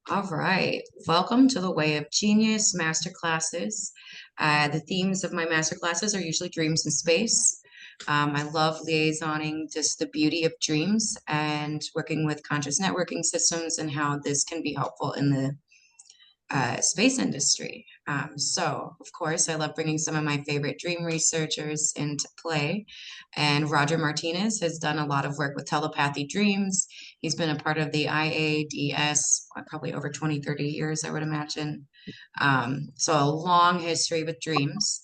All right. Welcome to the Way of Genius Masterclasses. The themes of my masterclasses are usually dreams and space. I love liaisoning just the beauty of dreams and working with conscious networking systems and how this can be helpful in the space industry. Of course, I love bringing some of my favorite dream researchers into play. And Roger Martinez has done a lot of work with telepathy dreams. He's been a part of the IADS probably over 20, 30 years, I would imagine. So a long history with dreams.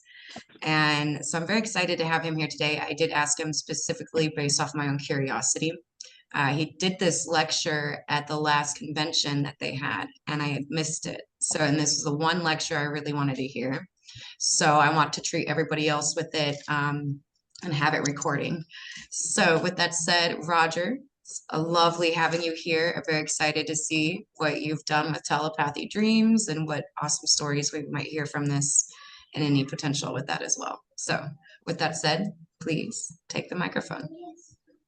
And so I'm very excited to have him here today. I did ask him specifically based off my own curiosity. He did this lecture at the last convention that they had, and I had missed it. And this is the one lecture I really wanted to hear. So I want to treat everybody else with it and have it recording. So with that said, Roger, it's a lovely having you here. I'm very excited to see what you've done with telepathy dreams and what awesome stories we might hear from this and any potential with that as well. So with that said, please take the microphone.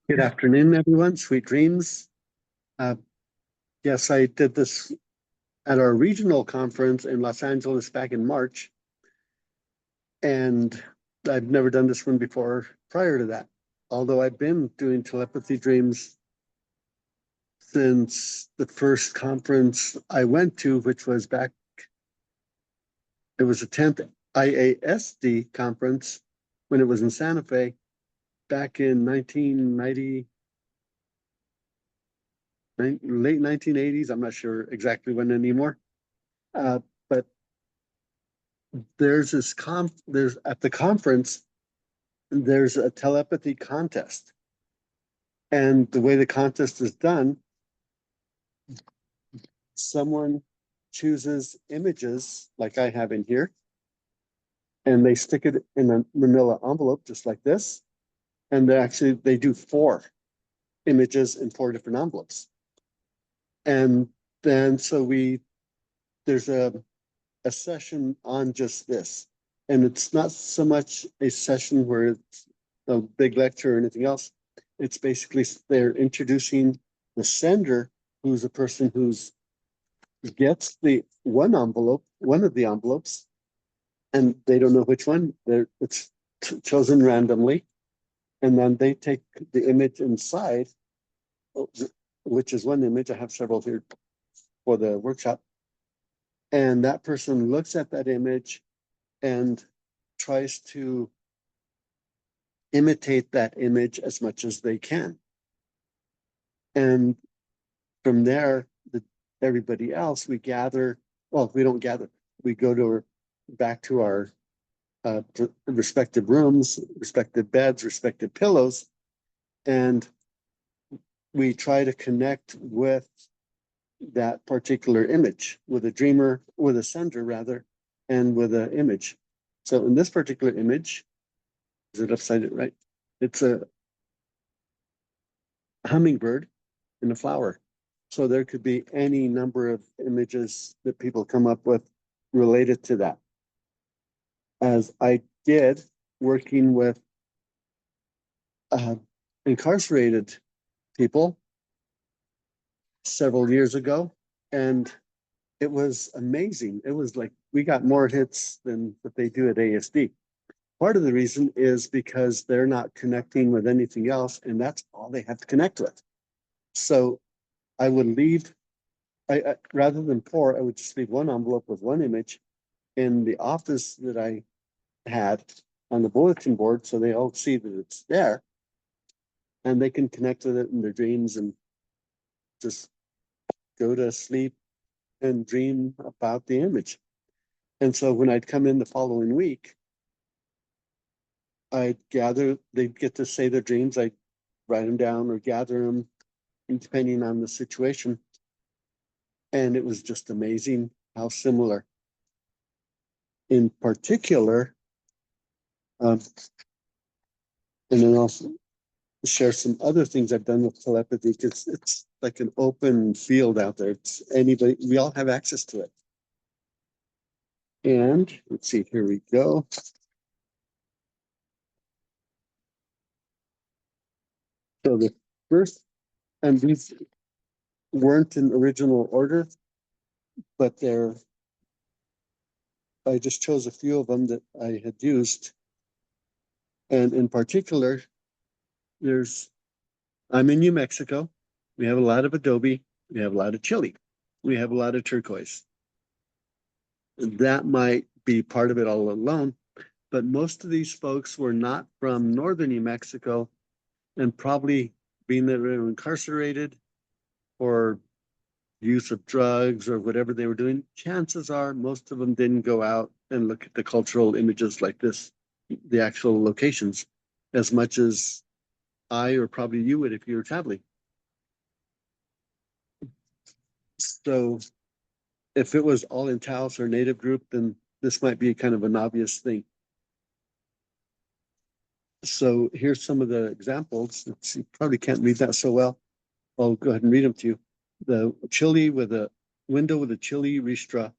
Good afternoon, everyone. Sweet dreams. Yes, I did this at our regional conference in Los Angeles back in March. And I've never done this one before prior to that. Although I've been doing telepathy dreams since the first conference I went to, which was back, it was the 10th IASD conference when it was in Santa Fe back in 1990. Late 1980s. I'm not sure exactly when anymore. But there's at the conference, there's a telepathy contest. And the way the contest is done, someone chooses images like I have in here, and they stick it in a manila envelope just like this. And they do 4 images in 4 different envelopes. And then there's a session on just this. And it's not so much a session where it's a big lecture or anything else. It's basically they're introducing the sender, who's a person who's gets the one of the envelopes, and they don't know which one. It's chosen randomly. And then they take the image inside, which is one image. I have several here for the workshop. And that person looks at that image and tries to imitate that image as much as they can. And from there, everybody else, we gather. Well, we don't gather. We go back to our respective rooms, respective beds, respective pillows, and we try to connect with that particular image, with a sender rather, and with an image. So in this particular image, is it upside down, right? It's a hummingbird in a flower. So there could be any number of images that people come up with related to that. As I did working with incarcerated people several years ago, and it was amazing. It was like we got more hits than what they do at ASD. Part of the reason is because they're not connecting with anything else, and that's all they have to connect with. So I would leave, rather than 4, I would just leave one envelope with one image in the office that I had on the bulletin board, so they all see that it's there, and they can connect with it in their dreams and just go to sleep and dream about the image. And so when I'd come in the following week, they'd get to say their dreams. I'd write them down or gather them, depending on the situation. And it was just amazing how similar. In particular, and then also share some other things I've done with telepathy, because it's like an open field out there. It's anybody, we all have access to it. And let's see, here we go. So the first, and these weren't in original order, but I just chose a few of them that I had used. And in particular, I'm in New Mexico. We have a lot of adobe. We have a lot of chili. We have a lot of turquoise. That might be part of it all alone, but most of these folks were not from northern New Mexico, and probably being that they were incarcerated or use of drugs or whatever they were doing, chances are most of them didn't go out and look at the cultural images like this, the actual locations, as much as I or probably you would if you were traveling. So if it was all in Taos or native group, then this might be kind of an obvious thing. So here's some of the examples. You probably can't read that so well. I'll go ahead and read them to you. The chili with a window with a chili ristra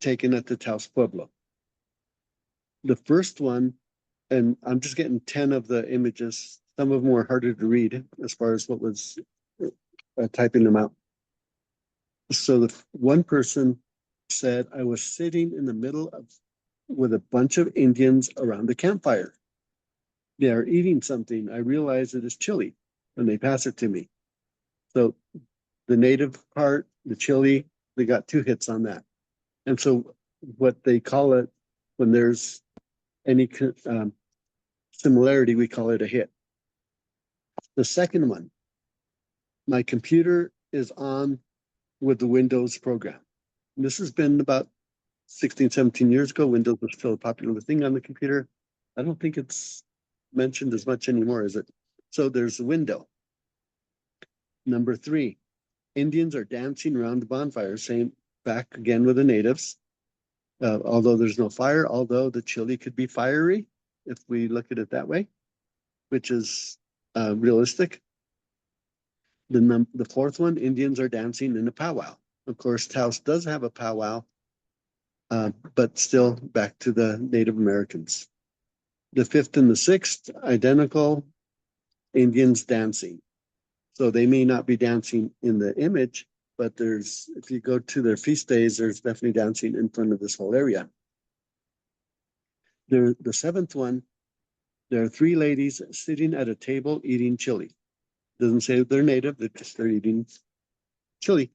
taken at the Taos Pueblo. The first one, and I'm just getting 10 of the images. Some of them were harder to read as far as what was typing them out. So the one person said, I was sitting in the middle of with a bunch of Indians around the campfire. They are eating something. I realize it is chili when they pass it to me. So the native part, the chili, they got 2 hits on that. And so what they call it when there's any similarity, we call it a hit. The second one, my computer is on with the Windows program. And this has been about 16, 17 years ago. Windows was still a popular thing on the computer. I don't think it's mentioned as much anymore, is it? So there's a window. Number 3, Indians are dancing around the bonfire, same back again with the natives. Although there's no fire, although the chili could be fiery, if we look at it that way, which is realistic. The fourth one, Indians are dancing in a powwow. Of course, Taos does have a powwow, but still back to the Native Americans. The fifth and the sixth, identical, Indians dancing. So they may not be dancing in the image, but if you go to their feast days, there's definitely dancing in front of this whole area. The seventh one, there are 3 ladies sitting at a table eating chili. Doesn't say they're native, they're eating chili.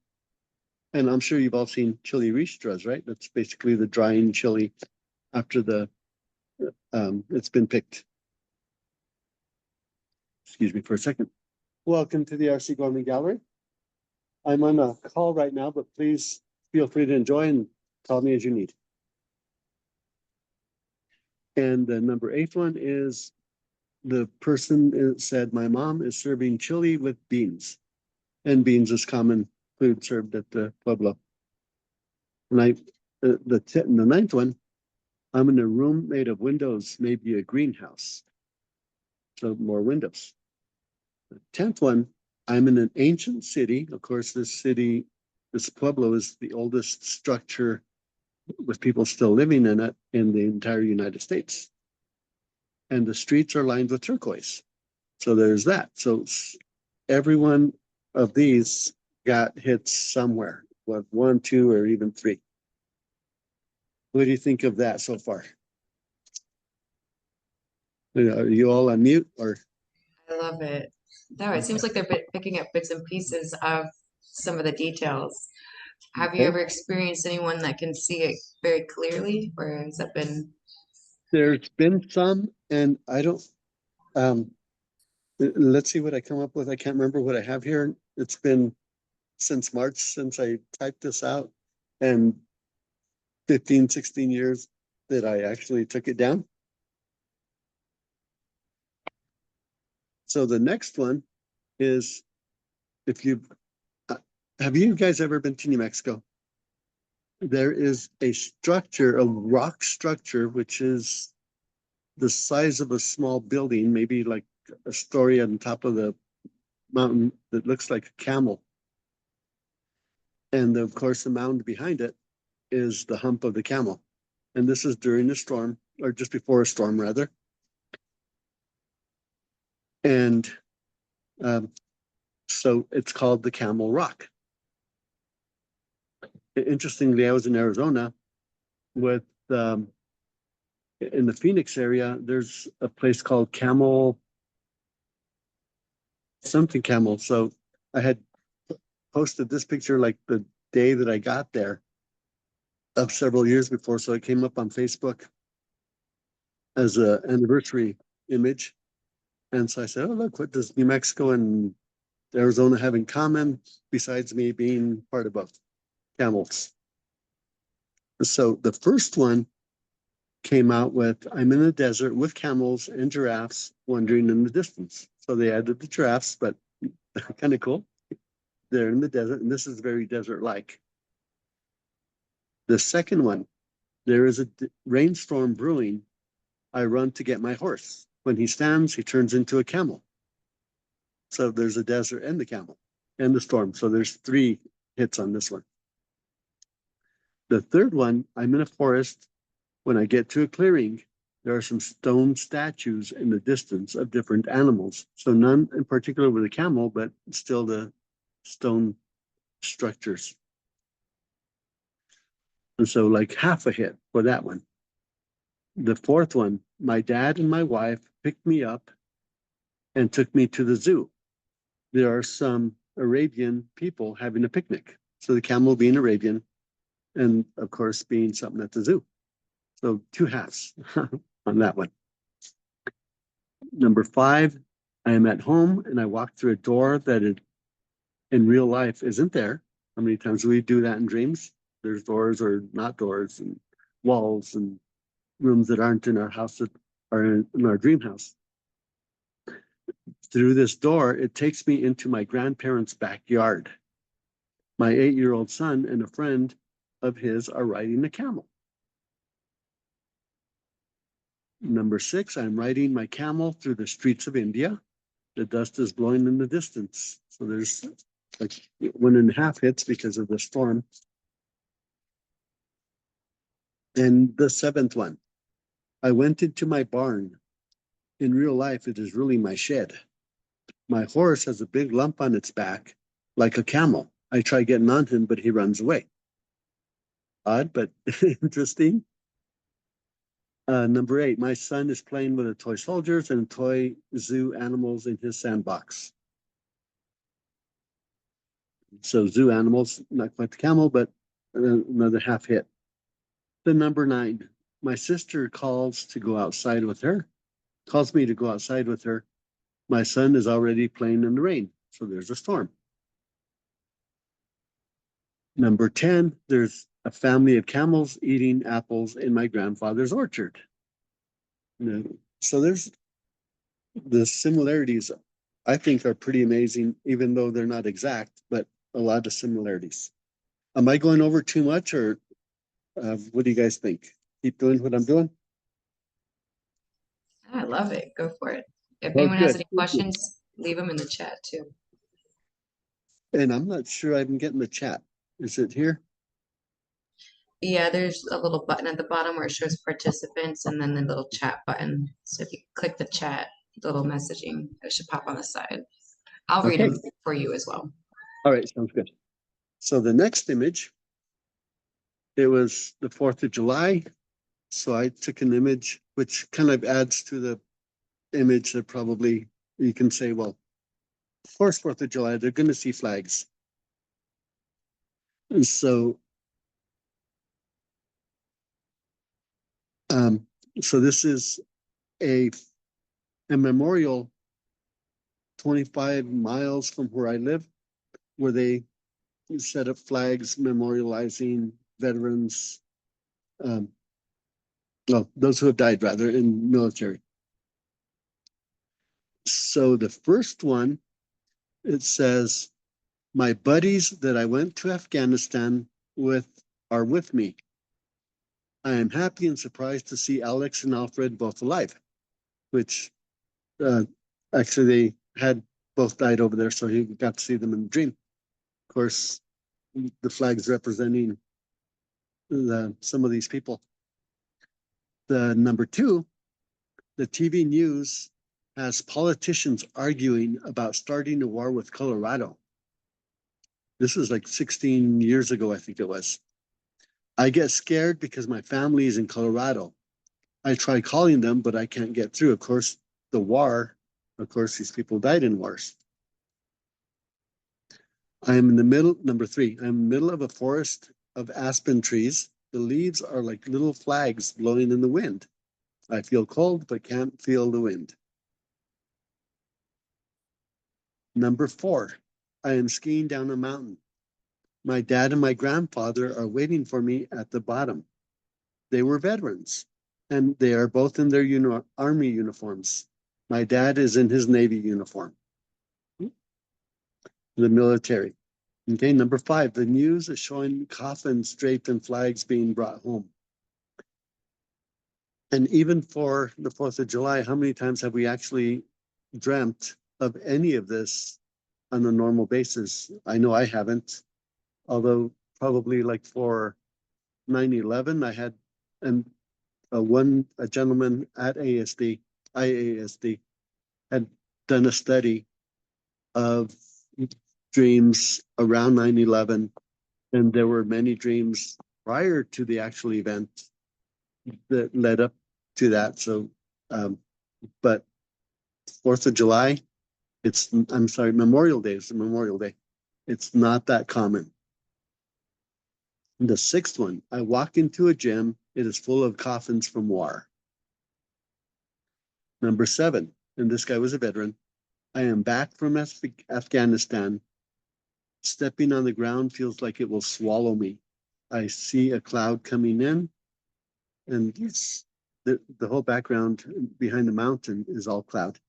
And I'm sure you've all seen chili ristras, right? That's basically the drying chili after it's been picked. Excuse me for a second. Welcome to the RC Gorman Gallery. I'm on a call right now, but please feel free to enjoy and call me as you need. And the number 8 one is the person said, my mom is serving chili with beans. And beans is common food served at the Pueblo. And the ninth one, I'm in a room made of windows, maybe a greenhouse. So more windows. The 10th one, I'm in an ancient city. Of course, this Pueblo is the oldest structure with people still living in it in the entire United States. And the streets are lined with turquoise. So there's that. So every one of these got hits somewhere, what, 1, 2, or even 3. What do you think of that so far? Are you all on mute or? I love it. No, it seems like they're picking up bits and pieces of some of the details. Have you ever experienced anyone that can see it very clearly, or has that been? There's been some, and I don't, let's see what I come up with. I can't remember what I have here. It's been since March since I typed this out, and 15, 16 years that I actually took it down. So the next one is, have you guys ever been to New Mexico? There is a structure, a rock structure, which is the size of a small building, maybe like a story on top of the mountain that looks like a camel. And of course, the mound behind it is the hump of the camel. And this is during a storm, or just before a storm, rather. And so it's called the Camel Rock. Interestingly, I was in Arizona with, in the Phoenix area, there's a place called something Camel. So I had posted this picture like the day that I got there of several years before. So it came up on Facebook as an anniversary image. And so I said, oh, look, what does New Mexico and Arizona have in common besides me being part of both camels? So the first one came out with, I'm in the desert with camels and giraffes wandering in the distance. So they added the giraffes, but kind of cool. They're in the desert, and this is very desert-like. The second one, there is a rainstorm brewing. I run to get my horse. When he stands, he turns into a camel. So there's a desert and the camel and the storm. So there's 3 hits on this one. The third one, I'm in a forest. When I get to a clearing, there are some stone statues in the distance of different animals. So none in particular with a camel, but still the stone structures. And so like half a hit for that one. The fourth one, my dad and my wife picked me up and took me to the zoo. There are some Arabian people having a picnic. So the camel being Arabian, and of course being something at the zoo. So 2 halves on that one. Number 5, I am at home and I walk through a door that in real life isn't there. How many times do we do that in dreams? There's doors or not doors and walls and rooms that aren't in our house that are in our dream house. Through this door, it takes me into my grandparents' backyard. My 8-year-old son and a friend of his are riding a camel. Number 6, I'm riding my camel through the streets of India. The dust is blowing in the distance. So there's like 1.5 hits because of the storm. And the 7th one, I went into my barn. In real life, it is really my shed. My horse has a big lump on its back, like a camel. I try getting on him, but he runs away. Odd, but interesting. Number 8, my son is playing with the toy soldiers and toy zoo animals in his sandbox. So zoo animals, not quite the camel, but another half hit. The number 9, my sister calls to go outside with her, calls me to go outside with her. My son is already playing in the rain, so there's a storm. Number 10, there's a family of camels eating apples in my grandfather's orchard. So there's the similarities, I think, are pretty amazing, even though they're not exact, but a lot of similarities. Am I going over too much, or what do you guys think? Keep doing what I'm doing? I love it. Go for it. If Oh, anyone has good. any questions, leave them in the chat too. And I'm not sure I'm getting the chat. Is it here? Yeah, there's a little button at the bottom where it shows participants and then the little chat button. So if you click the chat, the little messaging, it should pop on the side. I'll read Okay. them for you as well. All right, sounds good. So the next image, it was the 4th of July. So I took an image which kind of adds to the image that probably you can say, well, of course, 4th of July, they're going to see flags. And so, so this is a memorial 25 miles from where I live, where they set up flags memorializing veterans, well, those who have died rather in military. So the first one, it says, my buddies that I went to Afghanistan with are with me. I am happy and surprised to see Alex and Alfred both alive, which actually they had both died over there, so he got to see them in the dream. Of course, the flags representing some of these people. The number 2, the TV news has politicians arguing about starting a war with Colorado. This was like 16 years ago, I think it was. I get scared because my family is in Colorado. I try calling them, but I can't get through. Of course, the war, of course, these people died in wars. I am in the middle, number 3, I'm in the middle of a forest of aspen trees. The leaves are like little flags blowing in the wind. I feel cold, but can't feel the wind. Number 4, I am skiing down a mountain. My dad and my grandfather are waiting for me at the bottom. They were veterans, and they are both in their army uniforms. My dad is in his Navy uniform, the military. Okay, number 5, the news is showing coffins draped in flags being brought home. And even for the 4th of July, how many times have we actually dreamt of any of this on a normal basis? I know I haven't, although probably like for 9/11, I had and a gentleman at IASD had done a study of dreams around 9/11, and there were many dreams prior to the actual event that led up to that. So, but 4th of July, I'm sorry, Memorial Day is Memorial Day. It's not that common. The 6th one, I walk into a gym. It is full of coffins from war. Number 7, and this guy was a veteran. I am back from Afghanistan. Stepping on the ground feels like it will swallow me. I see a cloud coming in, and the whole background behind the mountain is all cloud.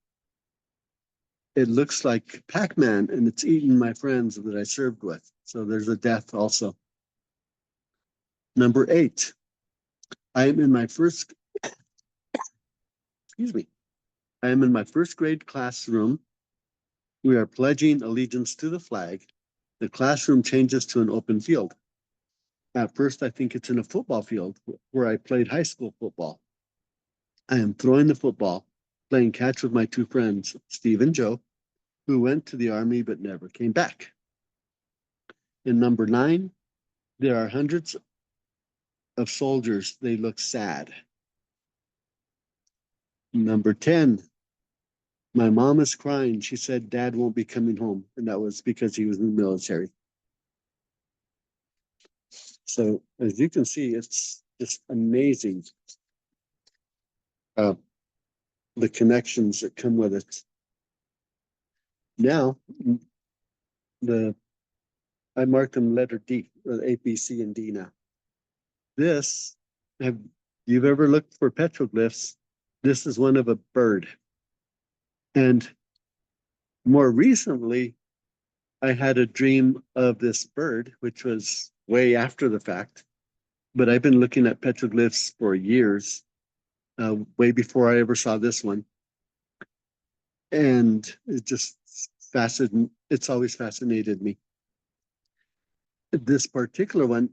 It looks like Pac-Man, and it's eating my friends that I served with. So there's a death also. Number 8, I am in my first, excuse me, I am in my first grade classroom. We are pledging allegiance to the flag. The classroom changes to an open field. At first, I think it's in a football field where I played high school football. I am throwing the football, playing catch with my 2 friends, Steve and Joe, who went to the army but never came back. In number 9, there are hundreds of soldiers. They look sad. Number 10, my mom is crying. She said dad won't be coming home, and that was because he was in the military. So as you can see, it's just amazing the connections that come with it. Now, I marked them letter D, A, B, C, and D now. This, have you've ever looked for petroglyphs? This is one of a bird. And more recently, I had a dream of this bird, which was way after the fact. But I've been looking at petroglyphs for years, way before I ever saw this one. And it just fascinated, it's always fascinated me. This particular one,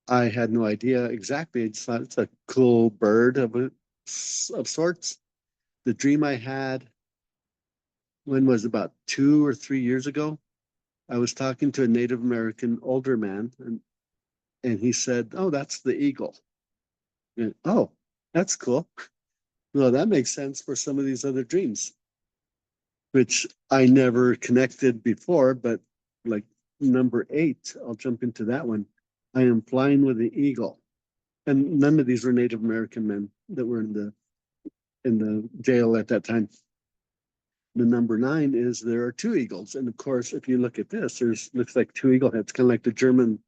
I had no idea exactly. I just thought it's a cool bird of sorts. The dream I had, when was it, about 2 or 3 years ago? I was talking to a Native American older man, and he said, "Oh, that's the eagle." And, oh, that's cool. Well, that makes sense for some of these other dreams, which I never connected before. But like number 8, I'll jump into that one. I am flying with the eagle, and none of these were Native American men that were in the jail at that time. The number 9 is there are 2 eagles, and of course, if you look at this, looks like 2 eagle heads, kind of like the German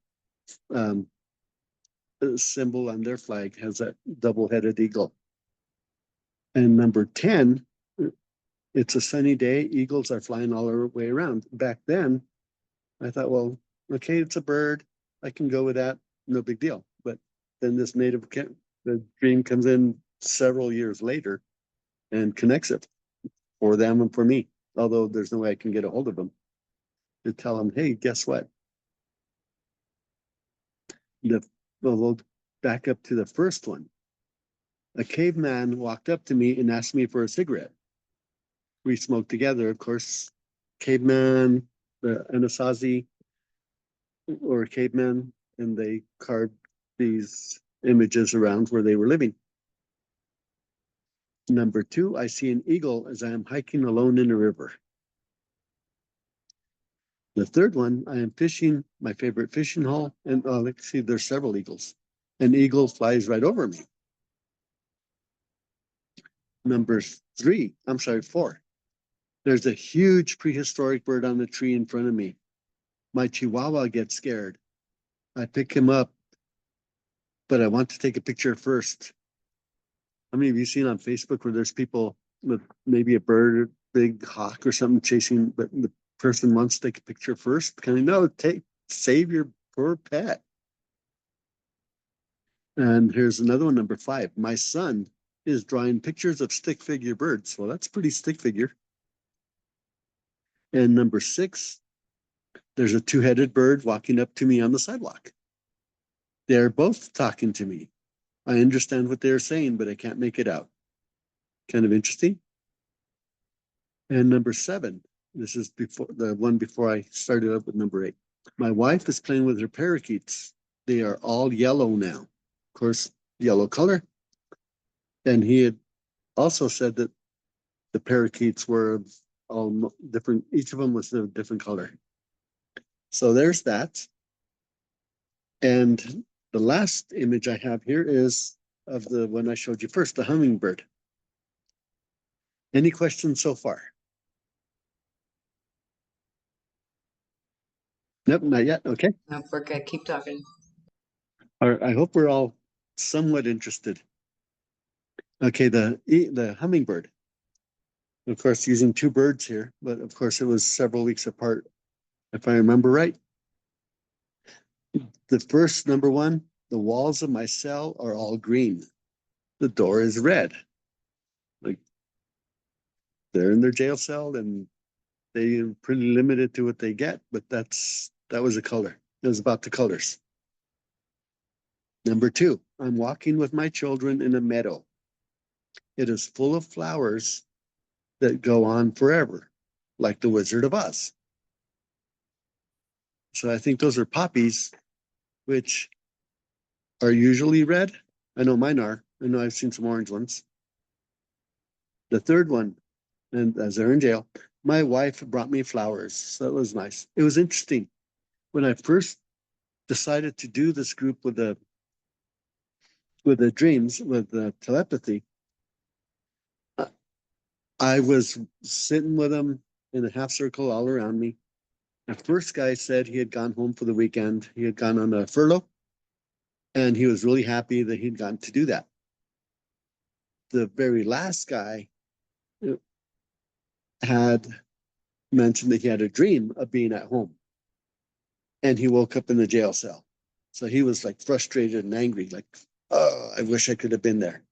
um, symbol on their flag has that double-headed eagle. And number 10, it's a sunny day. Eagles are flying all the way around. Back then, I thought, well, okay, it's a bird. I can go with that. No big deal. But then the dream comes in several years later and connects it for them and for me. Although there's no way I can get a hold of them to tell them, hey, guess what? We'll back up to the first one. A caveman walked up to me and asked me for a cigarette. We smoked together. Of course, caveman, the Anasazi or caveman, and they carved these images around where they were living. Number 2, I see an eagle as I am hiking alone in a river. The third one, I am fishing my favorite fishing hole, and let's see, there's several eagles. An eagle flies right over me. Number 4, there's a huge prehistoric bird on the tree in front of me. My chihuahua gets scared. I pick him up, but I want to take a picture first. How many of you seen on Facebook where there's people with maybe a bird, big hawk or something chasing, but the person wants to take a picture first? Kind of, no, save your poor pet. And here's another one, number 5. My son is drawing pictures of stick figure birds. Well, that's pretty stick figure. And number 6, there's a 2-headed bird walking up to me on the sidewalk. They're both talking to me. I understand what they're saying, but I can't make it out. Kind of interesting. And number 7, this is before the one before I started up with number 8. My wife is playing with her parakeets. They are all yellow now. Of course, yellow color. And he had also said that the parakeets were all different. Each of them was a different color. So there's that. And the last image I have here is of the one I showed you first, the hummingbird. Any questions so far? Nope, not yet. Okay. No, we're good. Keep talking. All right, I hope we're all somewhat interested. Okay, the hummingbird. Of course, using 2 birds here, but of course it was several weeks apart, if I remember right. The first, number 1, the walls of my cell are all green. The door is red. Like they're in their jail cell and they're pretty limited to what they get, but that was a color. It was about the colors. Number 2, I'm walking with my children in a meadow. It is full of flowers that go on forever, like the Wizard of Oz. So I think those are poppies, which are usually red. I know mine are. I know I've seen some orange ones. The third one, and as they're in jail, my wife brought me flowers. So that was nice. It was interesting. When I first decided to do this group with the dreams, with the telepathy, I was sitting with them in a half circle all around me. The first guy said he had gone home for the weekend. He had gone on a furlough, and he was really happy that he'd gotten to do that. The very last guy had mentioned that he had a dream of being at home, and he woke up in the jail cell. So he was like frustrated and angry, like, oh, I wish I could have been there.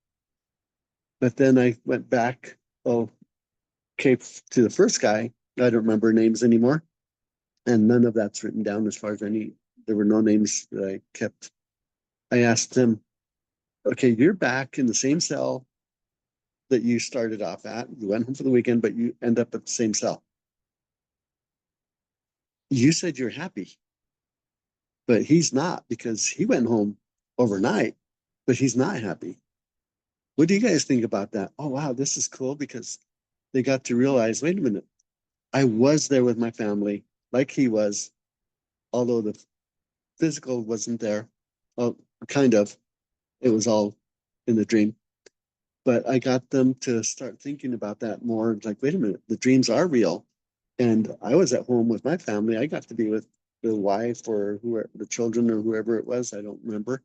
But then I went back, to the first guy. I don't remember names anymore. And none of that's written down as far as there were no names that I kept. I asked him, okay, you're back in the same cell that you started off at. You went home for the weekend, but you end up at the same cell. You said you're happy, but he's not, because he went home overnight, but he's not happy. What do you guys think about that? Oh, wow, this is cool, because they got to realize, wait a minute, I was there with my family like he was, although the physical wasn't there. Well, kind of. It was all in the dream. But I got them to start thinking about that more. Like, wait a minute, the dreams are real. And I was at home with my family. I got to be with the wife or whoever, the children or whoever it was. I don't remember.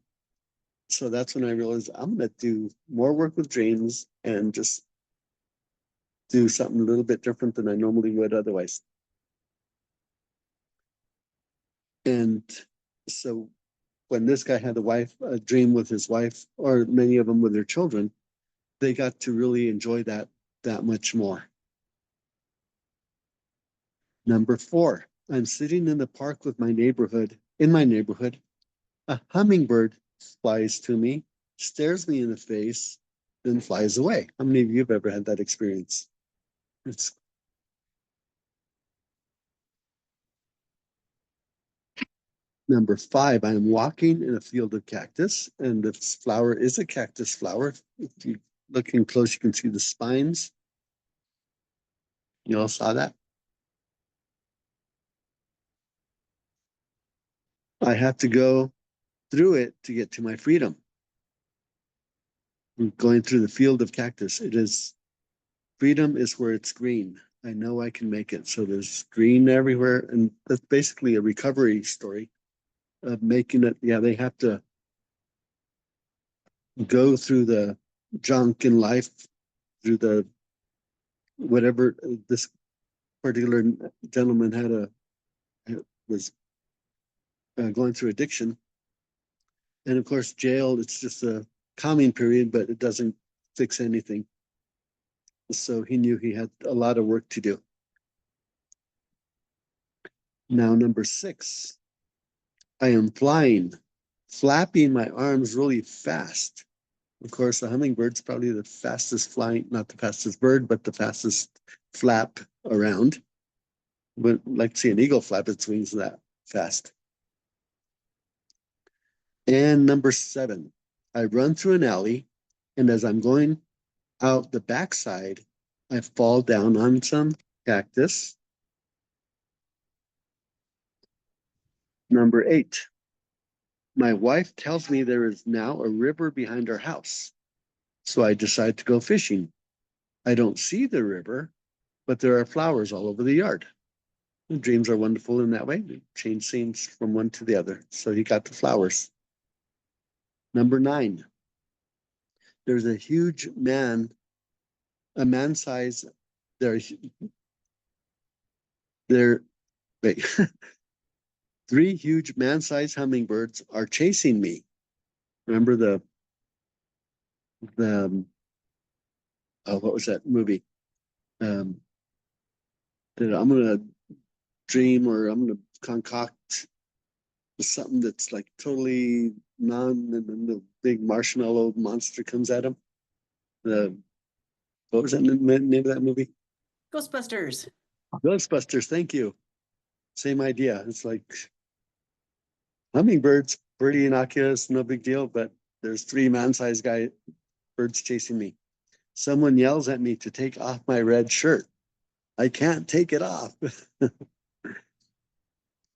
So that's when I realized I'm going to do more work with dreams and just do something a little bit different than I normally would otherwise. And so when this guy had a dream with his wife, or many of them with their children, they got to really enjoy that much more. Number 4, I'm sitting in the park in my neighborhood. A hummingbird flies to me, stares me in the face, then flies away. How many of you have ever had that experience? It's Number 5, I am walking in a field of cactus, and this flower is a cactus flower. If you looking close, you can see the spines. You all saw that? I have to go through it to get to my freedom. I'm going through the field of cactus. It is freedom is where it's green. I know I can make it. So there's green everywhere. And that's basically a recovery story of making it. Yeah, they have to go through the junk in life, through the whatever this particular gentleman was going through addiction. And of course, jail, it's just a calming period, but it doesn't fix anything. So he knew he had a lot of work to do. Now, number 6, I am flying, flapping my arms really fast. Of course, the hummingbird's probably the fastest flying, not the fastest bird, but the fastest flap around. But like to see an eagle flap its wings that fast. And number 7, I run through an alley, and as I'm going out the backside, I fall down on some cactus. Number 8, my wife tells me there is now a river behind our house. So I decide to go fishing. I don't see the river, but there are flowers all over the yard. The dreams are wonderful in that way. They change scenes from one to the other. So he got the flowers. Number 9, there's a huge man, a man size, wait, 3 huge man-sized hummingbirds are chasing me. Remember the what was that movie? I'm gonna dream, or I'm gonna concoct something that's like totally and then the big marshmallow monster comes at him. What was that name of that movie? Ghostbusters. Ghostbusters. Thank you. Same idea. It's like hummingbirds, pretty innocuous, no big deal, but there's 3 man-sized birds chasing me. Someone yells at me to take off my red shirt. I can't take it off.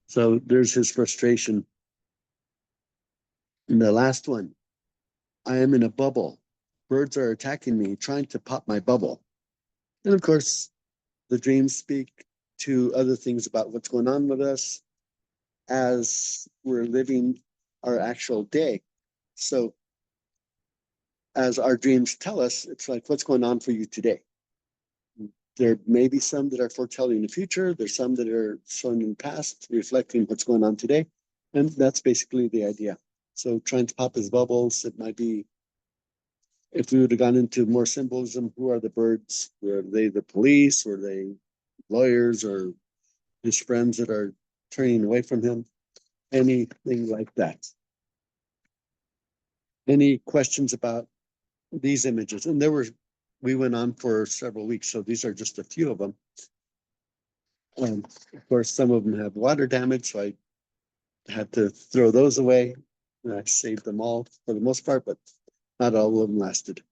So there's his frustration. And the last one, I am in a bubble. Birds are attacking me, trying to pop my bubble. And of course, the dreams speak to other things about what's going on with us as we're living our actual day. So as our dreams tell us, it's like, what's going on for you today? There may be some that are foretelling the future. There's some that are showing in the past, reflecting what's going on today. And that's basically the idea. So trying to pop his bubbles, it might be, if we would have gone into more symbolism, who are the birds? Were they the police? Were they lawyers, or his friends that are turning away from him? Anything like that. Any questions about these images? And we went on for several weeks, so these are just a few of them. Of course, some of them have water damage, so I had to throw those away. And I saved them all for the most part, but not all of them lasted.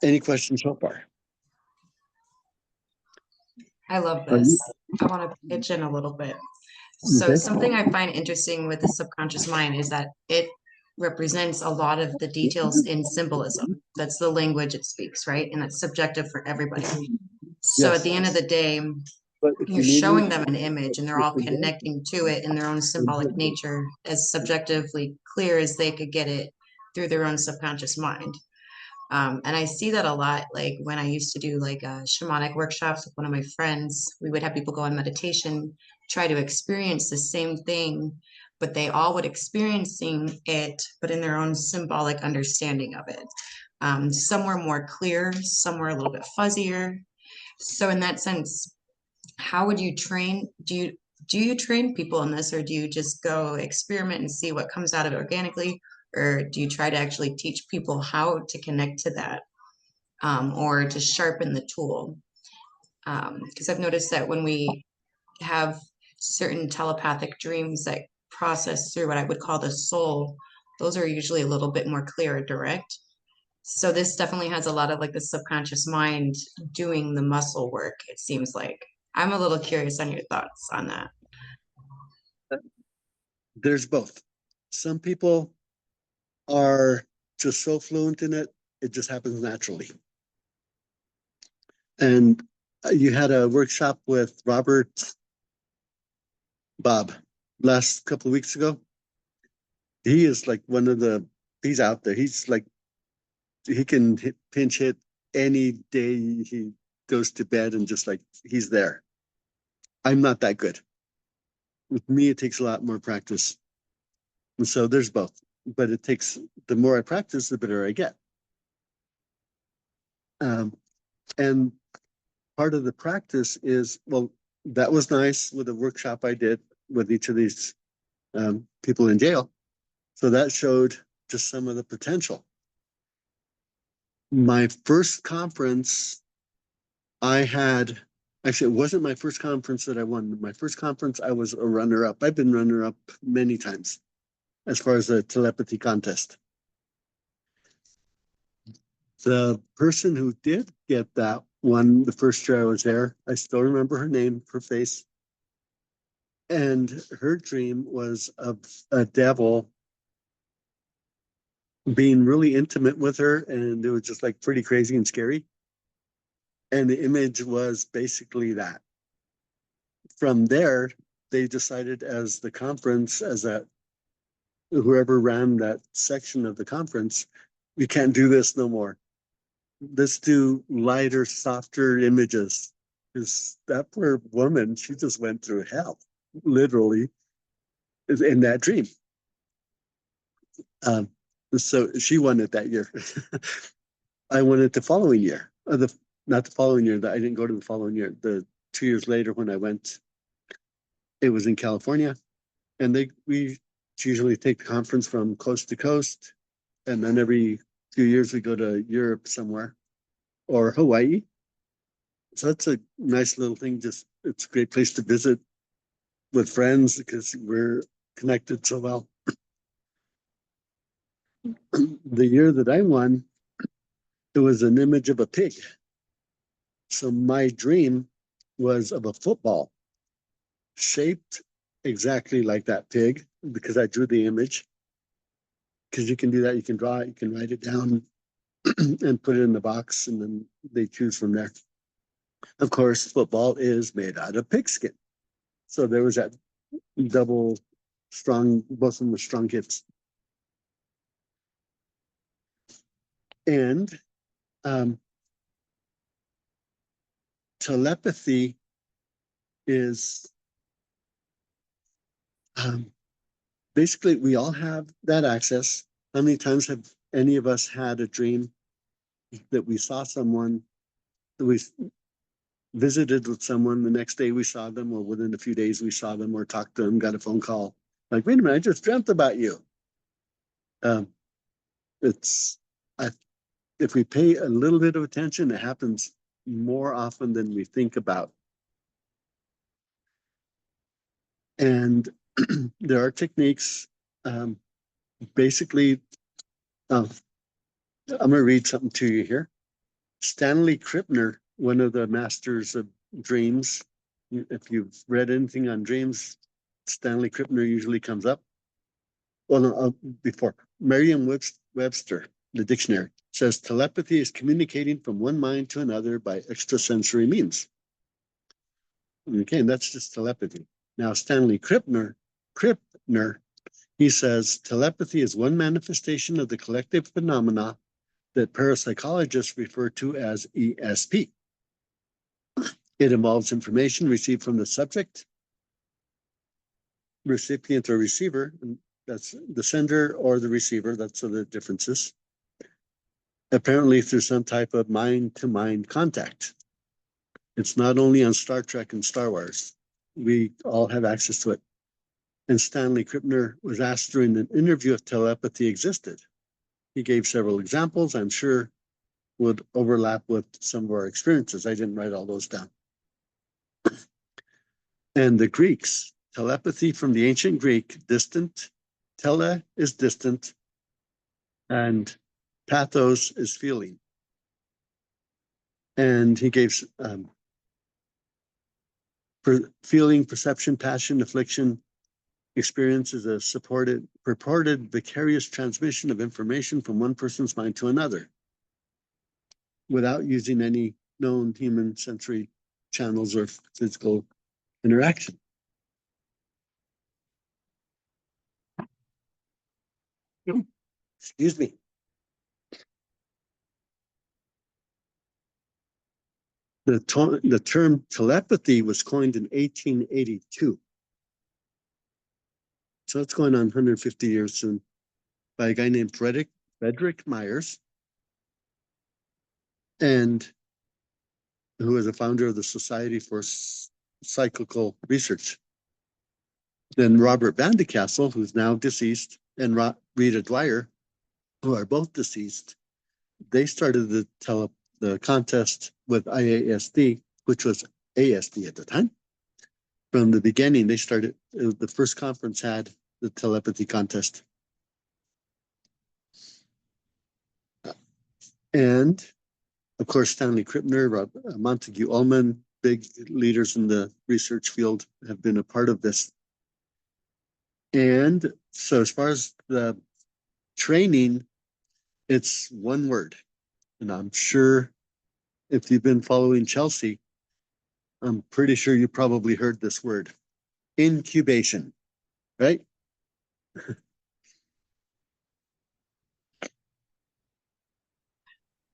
Any questions so far? I love this. I want to pitch in a little bit. So something I find interesting with the subconscious mind is that it represents a lot of the details in symbolism. That's the language it speaks, right? And that's subjective for everybody. So at the end of the day, you're showing them an image and they're all connecting to it in their own symbolic nature, as subjectively clear as they could get it through their own subconscious mind. And I see that a lot, like when I used to do like shamanic workshops with one of my friends, we would have people go on meditation, try to experience the same thing, but they all would experiencing it, but in their own symbolic understanding of it. Some were more clear, some were a little bit fuzzier. So in that sense, how would you train? Do you train people in this, or do you just go experiment and see what comes out of it organically? Or do you try to actually teach people how to connect to that, or to sharpen the tool? Because I've noticed that when we have certain telepathic dreams that process through what I would call the soul. Those are usually a little bit more clear and direct. So this definitely has a lot of like the subconscious mind doing the muscle work, it seems like. I'm a little curious on your thoughts on that. There's both. Some people are just so fluent in it, it just happens naturally. And you had a workshop with Robert Bob last couple of weeks ago. He is like one of the, he's out there. He's like, he can pinch hit any day he goes to bed and just like, he's there. I'm not that good. With me, it takes a lot more practice. And so there's both, but it takes, the more I practice, the better I get. And part of the practice is, well, that was nice with the workshop I did with each of these people in jail. So that showed just some of the potential. My first conference I had, actually, it wasn't my first conference that I won. My first conference, I was a runner-up. I've been runner-up many times as far as the telepathy contest. The person who did get that one, the first year I was there, I still remember her name, her face. And her dream was of a devil being really intimate with her, and it was just like pretty crazy and scary. And the image was basically that. From there, they decided as the conference, as that whoever ran that section of the conference, we can't do this no more. Let's do lighter, softer images. Because that poor woman, she just went through hell, literally, in that dream. So she won it that year. I won it the following year. Not the following year. I didn't go to the following year. The 2 years later when I went, it was in California, and we usually take the conference from coast to coast, and then every few years we go to Europe somewhere or Hawaii. So that's a nice little thing. Just it's a great place to visit with friends because we're connected so well. The year that I won, it was an image of a pig. So my dream was of a football shaped exactly like that pig because I drew the image. Because you can do that, you can draw it, you can write it down and put it in the box, and then they choose from there. Of course, football is made out of pigskin. So there was that double strong, both of them were strong hits. And telepathy is basically we all have that access. How many times have any of us had a dream that we saw someone, that we visited with someone, the next day we saw them, or within a few days we saw them or talked to them, got a phone call, like, wait a minute, I just dreamt about you. It's, if we pay a little bit of attention, it happens more often than we think about. And there are techniques. Basically, I'm going to read something to you here. Stanley Krippner, one of the masters of dreams, if you've read anything on dreams, Stanley Krippner usually comes up. Well, no, before Merriam-Webster, the dictionary, says telepathy is communicating from one mind to another by extrasensory means. Okay, and that's just telepathy. Now, Stanley Krippner, he says telepathy is one manifestation of the collective phenomena that parapsychologists refer to as ESP. It involves information received from the subject, recipient or receiver, and that's the sender or the receiver, that's the differences, apparently through some type of mind-to-mind contact. It's not only on Star Trek and Star Wars. We all have access to it. And Stanley Krippner was asked during an interview if telepathy existed. He gave several examples, I'm sure would overlap with some of our experiences. I didn't write all those down. And the Greeks, telepathy from the ancient Greek, distant, tele is distant, and pathos is feeling. And he gave feeling, perception, passion, affliction, experience is a purported vicarious transmission of information from one person's mind to another without using any known human sensory channels or physical interaction. Excuse me. The term telepathy was coined in 1882. So it's going on 150 years soon by a guy named Frederick Myers, and who is a founder of the Society for Psychical Research. Then Robert Van de Castle, who's now deceased, and Rita Dwyer, who are both deceased, they started the contest with IASD, which was ASD at the time. From the beginning, they started, the first conference had the telepathy contest. And of course, Stanley Krippner, Montague Ullman, big leaders in the research field have been a part of this. And so as far as the training, it's one word. And I'm sure if you've been following Chelsea, I'm pretty sure you probably heard this word, incubation, right?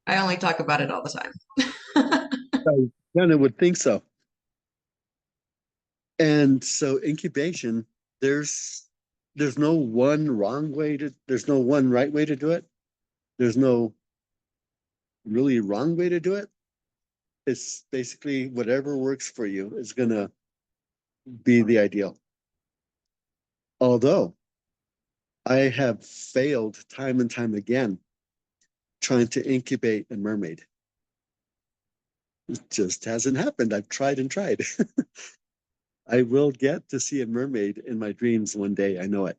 I only talk about it all the time. I kind of would think so. And so incubation, there's no one wrong way there's no one right way to do it. There's no really wrong way to do it. It's basically whatever works for you is going to be the ideal. Although I have failed time and time again trying to incubate a mermaid. It just hasn't happened. I've tried and tried. I will get to see a mermaid in my dreams one day. I know it.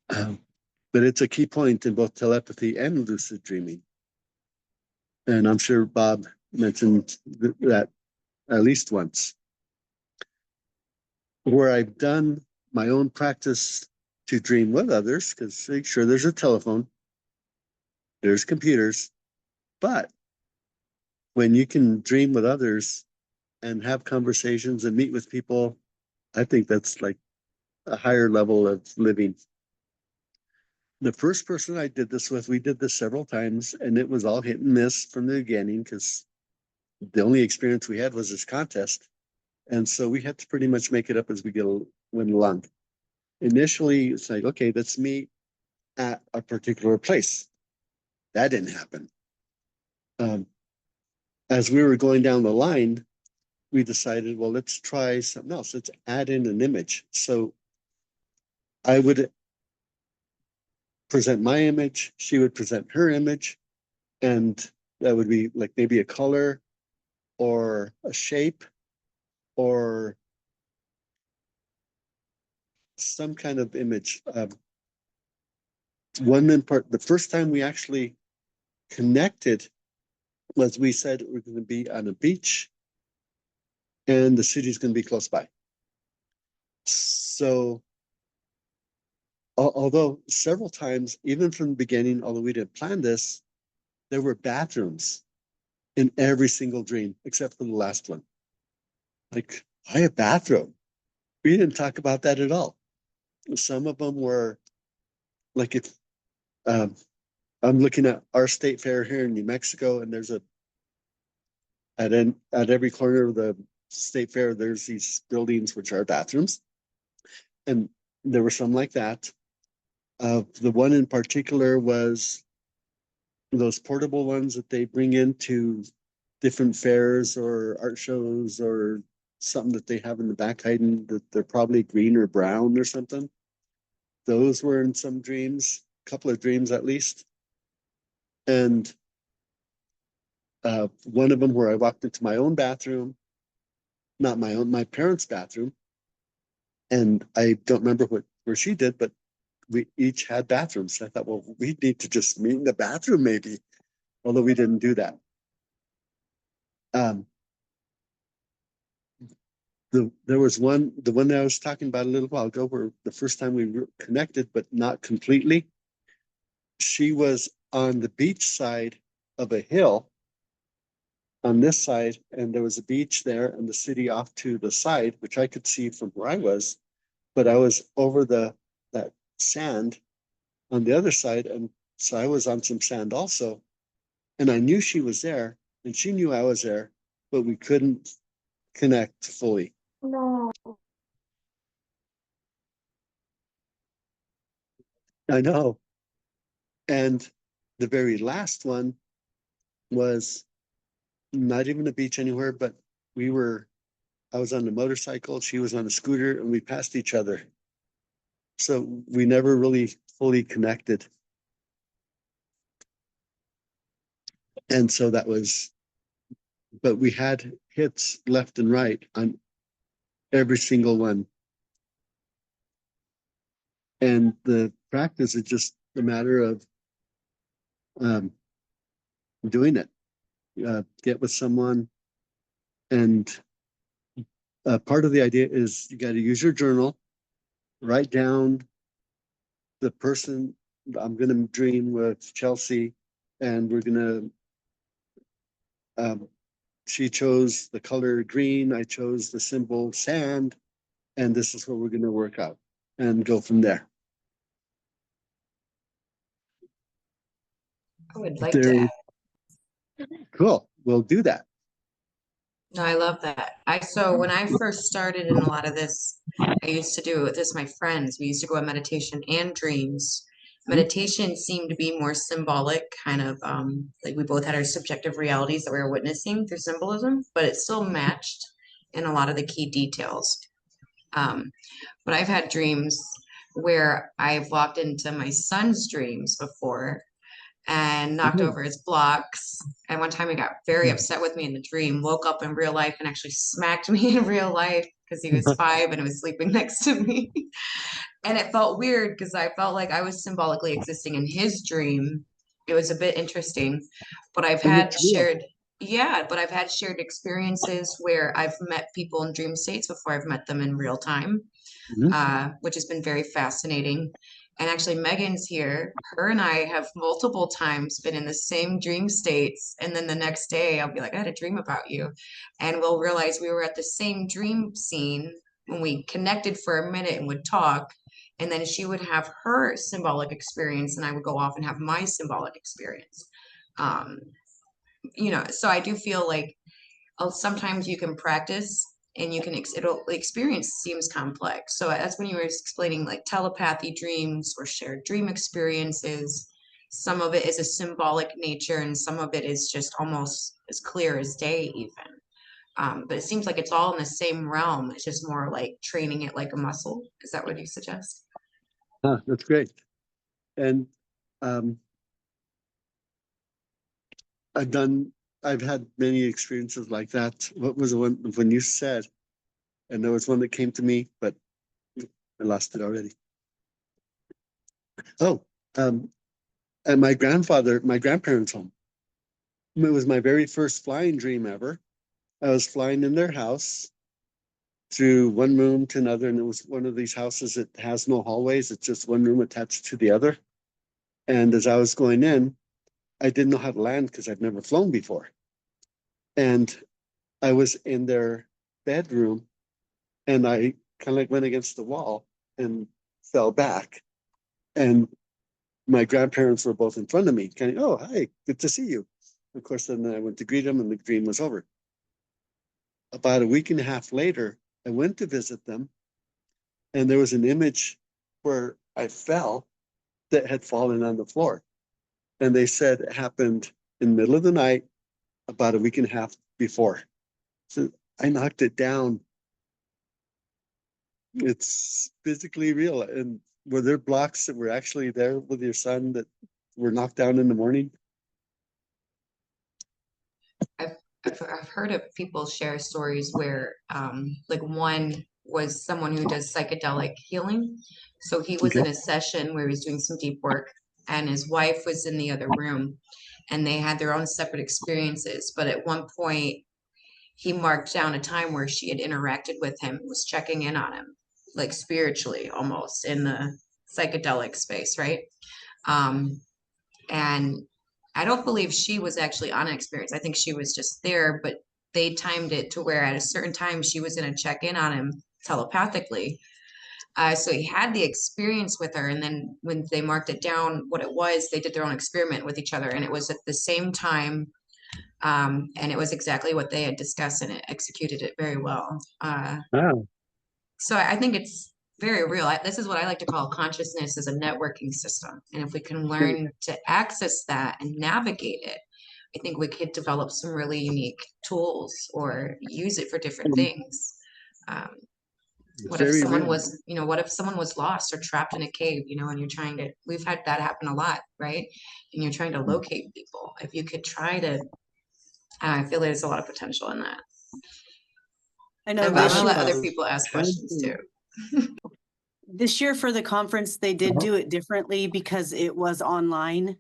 But it's a key point in both telepathy and lucid dreaming. And I'm sure Bob mentioned that at least once. Where I've done my own practice to dream with others, because sure, there's a telephone, there's computers, but when you can dream with others and have conversations and meet with people, I think that's like a higher level of living. The first person I did this with, we did this several times, and it was all hit and miss from the beginning because the only experience we had was this contest. And so we had to pretty much make it up as we went along. Initially, it's like, okay, let's meet at a particular place. That didn't happen. As we were going down the line, we decided, well, let's try something else. Let's add in an image. So I would present my image, she would present her image, and that would be like maybe a color or a shape or some kind of image. The first time we actually connected was we said we're going to be on a beach and the city's going to be close by. So although several times, even from the beginning, although we didn't plan this, there were bathrooms in every single dream, except for the last one. Like, why a bathroom? We didn't talk about that at all. Some of them were like if I'm looking at our state fair here in New Mexico, and there's at every corner of the state fair, there's these buildings which are bathrooms, and there were some like that. The one in particular was those portable ones that they bring into different fairs or art shows or something that they have in the back hiding that they're probably green or brown or something. Those were in some dreams, a couple of dreams at least. And one of them where I walked into my own bathroom not my own, my parents' bathroom. And I don't remember where she did, but we each had bathrooms. I thought, well, we need to just meet in the bathroom maybe, although we didn't do that. Um, there was the one that I was talking about a little while ago, where the first time we connected, but not completely. She was on the beach side of a hill on this side, and there was a beach there and the city off to the side, which I could see from where I was, but I was over that sand on the other side, and so I was on some sand also, and I knew she was there, and she knew I was there, but we couldn't connect fully. No. I know. And the very last one was not even a beach anywhere, but I was on a motorcycle, she was on a scooter, and we passed each other. So we never really fully connected. And so that was, but we had hits left and right on every single one. And the practice is just a matter of um, doing it. Get with someone, and part of the idea is you got to use your journal, write down the person. I'm going to dream with Chelsea, and we're going to, she chose the color green, I chose the symbol sand, and this is what we're going to work out and go from there. I would like There, to add. cool. We'll do that. No, I love that. So when I first started in a lot of this, I used to do this with my friends. We used to go on meditation and dreams. Meditation seemed to be more symbolic, kind of like we both had our subjective realities that we were witnessing through symbolism, but it still matched in a lot of the key details. But I've had dreams where I've walked into my son's dreams before and knocked over his blocks. And one time he got very upset with me in the dream, woke up in real life and actually smacked me in real life because he was 5 and was sleeping next to me. And it felt weird because I felt like I was symbolically existing in his dream. It was a bit interesting, but And it's real. but I've had shared experiences where I've met people in dream states before I've met them in real time, Mhm. which has been very fascinating. And actually, Megan's here. Her and I have multiple times been in the same dream states. And then the next day, I'll be like, I had a dream about you. And we'll realize we were at the same dream scene when we connected for a minute and would talk. And then she would have her symbolic experience, and I would go off and have my symbolic experience. Um, so I do feel like sometimes you can practice and you can it'll the experience seems complex. So that's when you were explaining like telepathy dreams or shared dream experiences. Some of it is a symbolic nature and some of it is just almost as clear as day even. But it seems like it's all in the same realm. It's just more like training it like a muscle. Is that what you suggest? That's great. And um, I've done, I've had many experiences like that. What was the one when you said, and there was one that came to me, but I lost it already. Oh, at my grandparents' home. It was my very first flying dream ever. I was flying in their house through one room to another, and it was one of these houses that has no hallways. It's just one room attached to the other. And as I was going in, I didn't know how to land because I've never flown before. And I was in their bedroom, and I kind of like went against the wall and fell back. And my grandparents were both in front of me, kind of, oh, hi, good to see you. Of course, then I went to greet them, and the dream was over. About a week and a half later, I went to visit them, and there was an image where I fell that had fallen on the floor. And they said it happened in the middle of the night about a week and a half before. So I knocked it down. It's physically real. And were there blocks that were actually there with your son that were knocked down in the morning? I've heard of people share stories where, like one was someone who does psychedelic healing. So he was Okay. in a session where he was doing some deep work, and his wife was in the other room, and they had their own separate experiences. But at one point, he marked down a time where she had interacted with him, was checking in on him, like spiritually almost in the psychedelic space, right? Um, and I don't believe she was actually on an experience. I think she was just there, but they timed it to where at a certain time she was going to check in on him telepathically. So he had the experience with her, and then when they marked it down what it was, they did their own experiment with each other, and it was at the same time, and it was exactly what they had discussed, and it executed it very well. Oh, So I think it's very real. This is what I like to call consciousness as a networking system. And if we can yeah, learn to access that and navigate it, I think we could develop some really unique tools or use it for different um, things. Um, it's what if very someone real. was, what if someone was lost or trapped in a cave, and you're trying to, we've had that happen a lot, right? And you're trying to locate people. If you could try to, I feel there's a lot of potential in that. I know But I'm this gonna year, let other people ask questions too. for the conference, they did Uh-huh. do it differently because it was online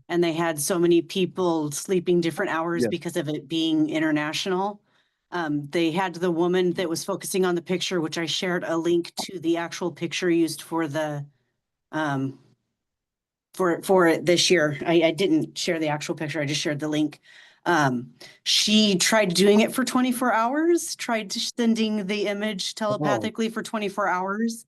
and they had so many people sleeping different hours Yeah. because of it being international. They had the woman that was focusing on the picture, which I shared a link to the actual picture used for the um, for it this year. I didn't share the actual picture. I just shared the link. She tried doing it for 24 hours, tried sending the image Oh, telepathically for 24 hours.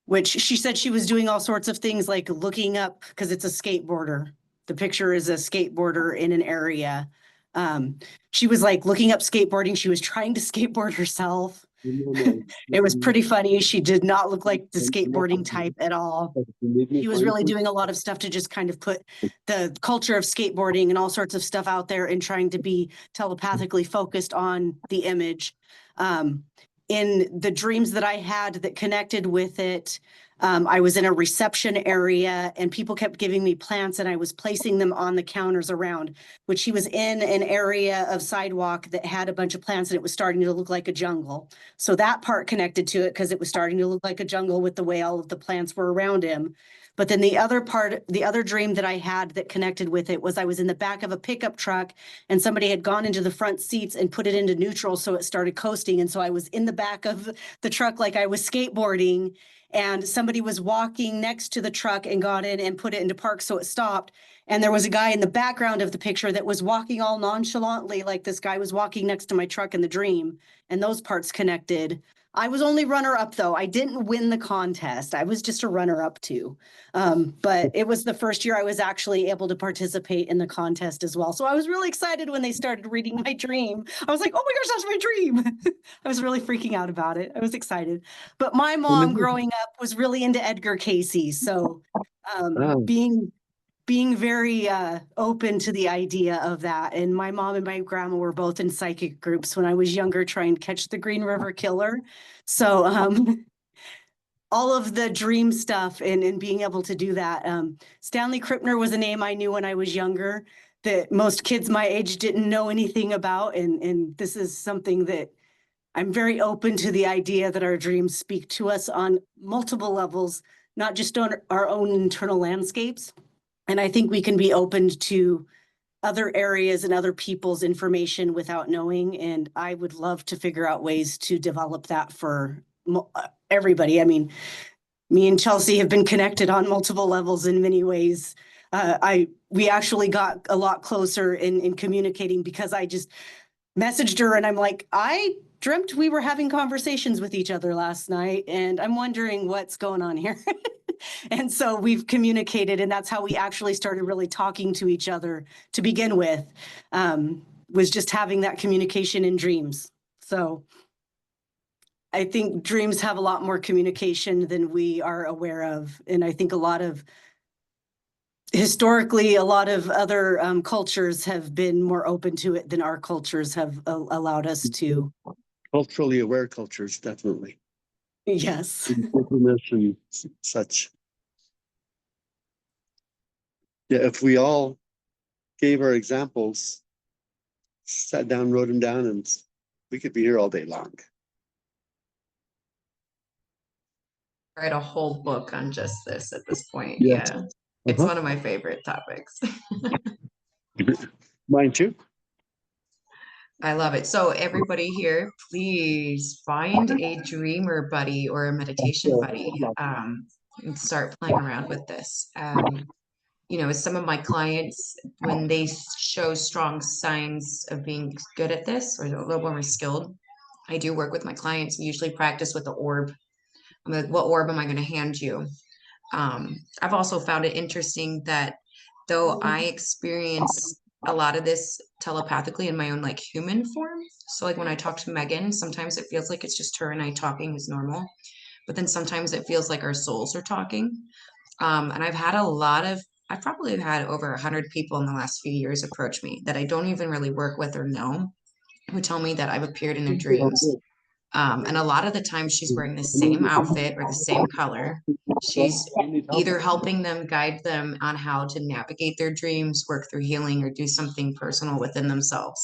Which she said she was doing all sorts of things like looking up because it's a skateboarder. The picture is a skateboarder in an area. Um, she was like looking up skateboarding. She was trying to skateboard herself. no. It was pretty funny. She did not look like the skateboarding You type at all. need me She was find really some? doing a lot of stuff to just kind of put the culture of skateboarding and all sorts of stuff out there and trying to be telepathically focused on the image. In the dreams that I had that connected with it, I was in a reception area and people kept giving me plants and I was placing them on the counters around, which he was in an area of sidewalk that had a bunch of plants and it was starting to look like a jungle. So that part connected to it because it was starting to look like a jungle with the way all of the plants were around him. But then the other part, the other dream that I had that connected with it was I was in the back of a pickup truck and somebody had gone into the front seats and put it into neutral. So it started coasting. And so I was in the back of the truck like I was skateboarding and somebody was walking next to the truck and got in and put it into park. So it stopped. And there was a guy in the background of the picture that was walking all nonchalantly, like this guy was walking next to my truck in the dream. And those parts connected. I was only runner up though. I didn't win the contest. I was just a runner up too. But it was the first year I was actually able to participate in the contest as well. So I was really excited when they started reading my dream. I was like, oh my gosh, that's my dream. I was really freaking out about it. I was excited. But my mom growing up was really into Edgar Cayce. So Oh, being very open to the idea of that. And my mom and my grandma were both in psychic groups when I was younger, trying to catch the Green River Killer. So all of the dream stuff and being able to do that. Stanley Krippner was a name I knew when I was younger that most kids my age didn't know anything about. And this is something that I'm very open to the idea that our dreams speak to us on multiple levels, not just on our own internal landscapes. And I think we can be open to other areas and other people's information without knowing. And I would love to figure out ways to develop that for everybody. I mean, me and Chelsea have been connected on multiple levels in many ways. We actually got a lot closer in communicating because I just messaged her and I'm like, I dreamt we were having conversations with each other last night and I'm wondering what's going on here. And so we've communicated and that's how we actually started really talking to each other to begin with, was just having that communication in dreams. So I think dreams have a lot more communication than we are aware of. And I think historically, a lot of other cultures have been more open to it than our cultures have allowed us to. culturally aware cultures, definitely. Yes. Indigenous and such. Yeah, if we all gave our examples sat down, wrote them down, and we could be here all day long. Write a whole book on just this at this point. Yes. Yeah. It's Uh-huh. one of my favorite topics. Mine too. I love it. So everybody here, please find a dreamer buddy or a meditation buddy, and start playing around with this. You know, some of my clients, when they show strong signs of being good at this or a little more skilled, I do work with my clients. We usually practice with the orb. I'm like, what orb am I going to hand you? I've also found it interesting that though I experience a lot of this telepathically in my own like human form. So like when I talk to Megan, sometimes it feels like it's just her and I talking is normal, but then sometimes it feels like our souls are talking. And I've probably had over 100 people in the last few years approach me that I don't even really work with or know, who tell me that I've appeared in their dreams. And a lot of the time she's wearing the same outfit or the same color. She's either helping them, guide them on how to navigate their dreams, work through healing, or do something personal within themselves.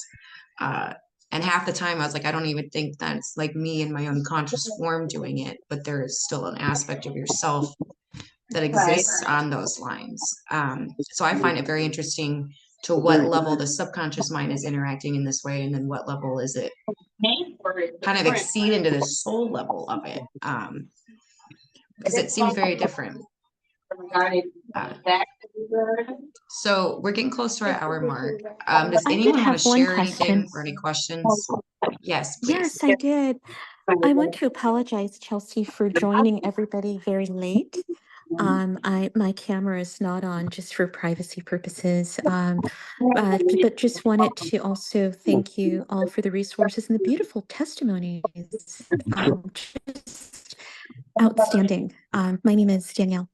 Uh, and half the time I was like, I don't even think that's like me in my own conscious form doing it, but there is still an aspect of yourself that exists on those lines. So I find it very interesting to what level the subconscious mind is interacting in this way, and then what level is it kind of exceed into the soul level of it, because it seems very different. So we're getting close to our hour mark. Does I anyone did want to have one share anything question. or any questions? Yes, please. Yes, I did. I want to apologize, Chelsea, for joining everybody very late. My camera is not on just for privacy purposes. But just wanted to also thank you all for the resources and the beautiful testimonies. Just outstanding. My name is Danielle,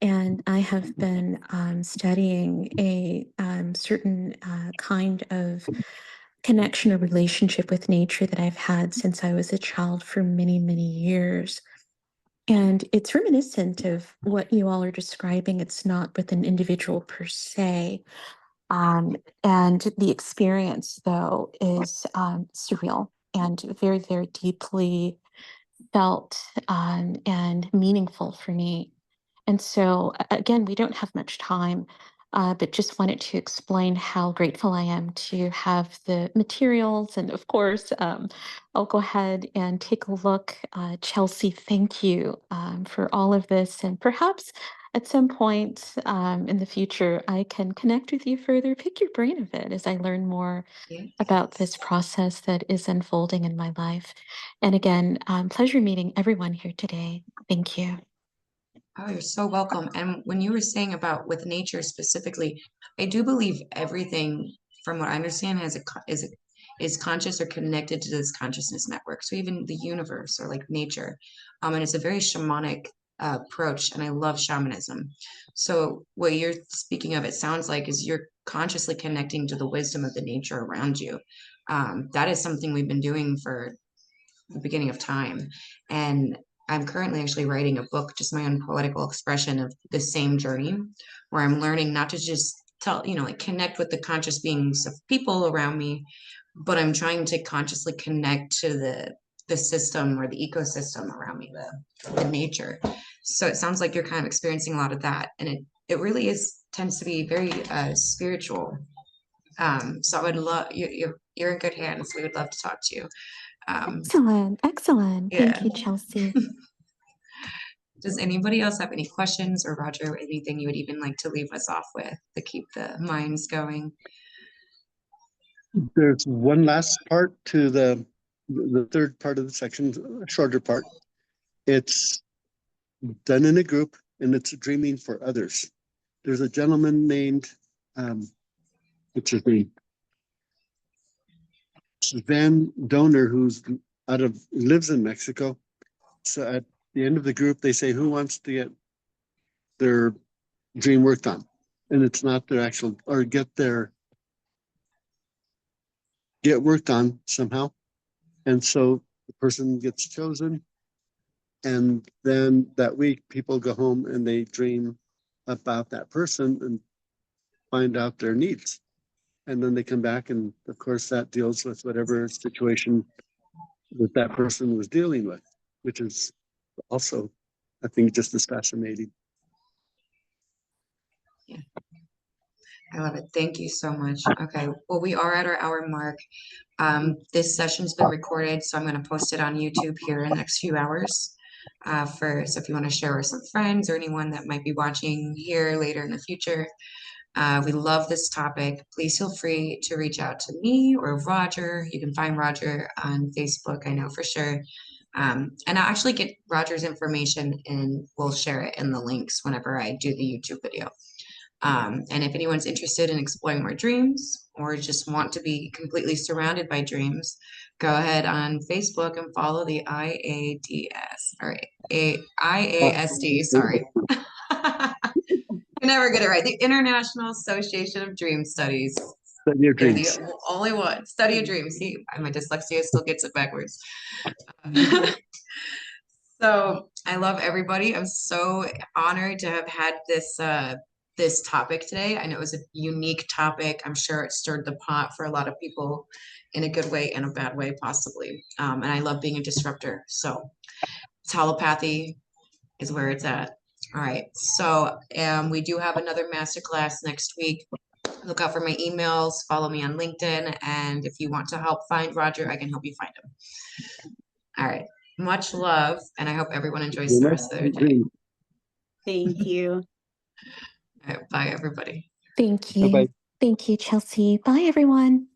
and I have been studying a certain kind of connection or relationship with nature that I've had since I was a child for many, many years. And it's reminiscent of what you all are describing. It's not with an individual per se. And the experience, though, is surreal and very, very deeply felt and meaningful for me. And so, again, we don't have much time, but just wanted to explain how grateful I am to have the materials. And of course, I'll go ahead and take a look. Chelsea, thank you for all of this. And perhaps at some point in the future, I can connect with you further, pick your brain a bit as I learn more about this process that is unfolding in my life. And again, pleasure meeting everyone here today. Thank you. Oh, you're so welcome. And when you were saying about with nature specifically, I do believe everything, from what I understand, is conscious or connected to this consciousness network. So even the universe or like nature, and it's a very shamanic approach, and I love shamanism. So what you're speaking of, it sounds like, is you're consciously connecting to the wisdom of the nature around you. That is something we've been doing for the beginning of time, and I'm currently actually writing a book, just my own poetical expression of the same journey, where I'm learning not to just tell, like connect with the conscious beings of people around me, but I'm trying to consciously connect to the system or the ecosystem around me, the nature. So it sounds like you're kind of experiencing a lot of that, and it really tends to be very spiritual. So I would love you're in good hands. We would love to talk to you. Excellent. Excellent. Yeah. Thank you, Chelsea. Does anybody else have any questions, or Roger, anything you would even like to leave us off with to keep the minds going? There's one last part to the third part of the section, shorter part. It's done in a group, and it's dreaming for others. There's a gentleman named, what's his name? Van Donor, who's lives in Mexico. So at the end of the group, they say, who wants to get their dream worked on? And it's not their actual, or get worked on somehow. And so the person gets chosen. And then that week, people go home and they dream about that person and find out their needs. And then they come back, and of course that deals with whatever situation that person was dealing with, which is also, I think, just as fascinating. I love it. Thank you so much. Okay, well, we are at our hour mark. This session's been recorded, so I'm going to post it on YouTube here in the next few hours. So if you want to share with some friends or anyone that might be watching here later in the future, we love this topic. Please feel free to reach out to me or Roger. You can find Roger on Facebook, I know for sure. And I'll actually get Roger's information and we'll share it in the links whenever I do the YouTube video. And if anyone's interested in exploring more dreams or just want to be completely surrounded by dreams, go ahead on Facebook and follow the IADS or IASD, sorry. I never get it right. The International Association of Dream Studies. Study of They're dreams. the only one. Study of dreams. See, my dyslexia still gets it backwards. So I love everybody. I'm so honored to have had this topic today. I know it was a unique topic. I'm sure it stirred the pot for a lot of people in a good way and a bad way, possibly. And I love being a disruptor. So telepathy is where it's at. All right. So we do have another masterclass next week. Look out for my emails, follow me on LinkedIn, and if you want to help find Roger, I can help you find him. All right. Much love, and I hope everyone enjoys the rest of their day. Thank you. All right, bye, everybody. Thank you. Bye-bye. Thank you, Chelsea. Bye, everyone.